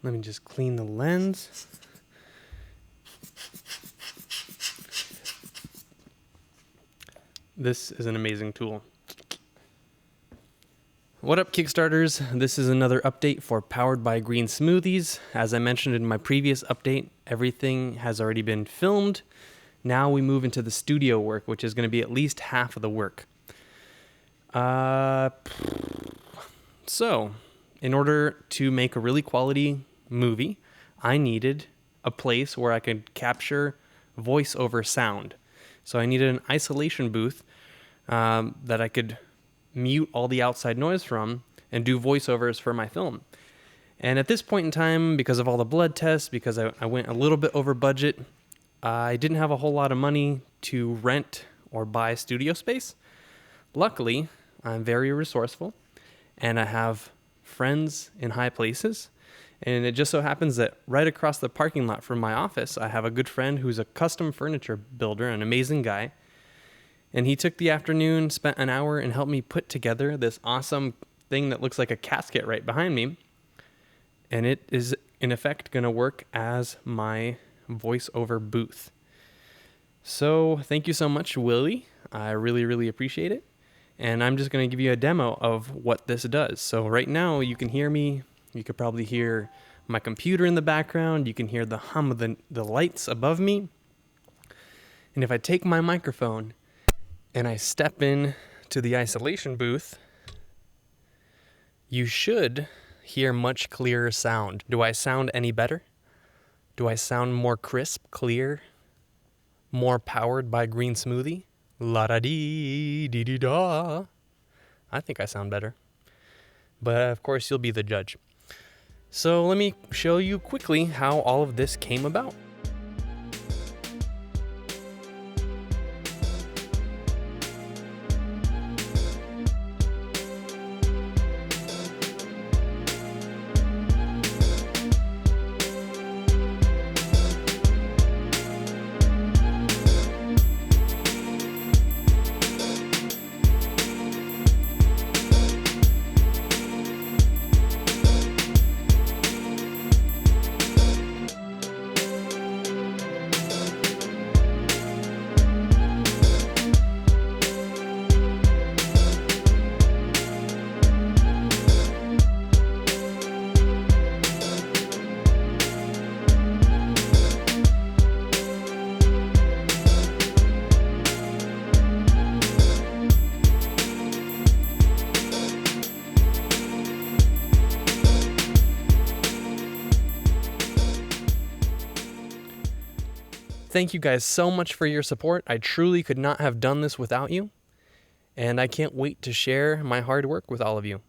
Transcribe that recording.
Let me just clean the lens. This is an amazing tool. What up, Kickstarters? This is another update for Powered by Green Smoothies. As I mentioned in my previous update, everything has already been filmed. Now we move into the studio work, which is going to be at least half of the work. So, in order to make a really quality movie, I needed a place where I could capture voiceover sound. So I needed an isolation booth that I could mute all the outside noise from and do voiceovers for my film. And at this point in time, because of all the blood tests, because I went a little bit over budget, I didn't have a whole lot of money to rent or buy studio space. Luckily, I'm very resourceful and I have friends in high places. And it just so happens that right across the parking lot from my office, I have a good friend who's a custom furniture builder, an amazing guy. And he took the afternoon, spent an hour, and helped me put together this awesome thing that looks like a casket right behind me. And it is, in effect, going to work as my voiceover booth. So thank you so much, Willie. I really, really appreciate it. And I'm just going to give you a demo of what this does. So right now, you can hear me. You could probably hear my computer in the background. You can hear the hum of the lights above me. And if I take my microphone and I step in to the isolation booth, you should hear much clearer sound. Do I sound any better? Do I sound more crisp, clear, more powered by Green Smoothie? La-da-dee-dee-dee-da. I think I sound better. But of course, you'll be the judge. So let me show you quickly how all of this came about. Thank you guys so much for your support. I truly could not have done this without you, and I can't wait to share my hard work with all of you.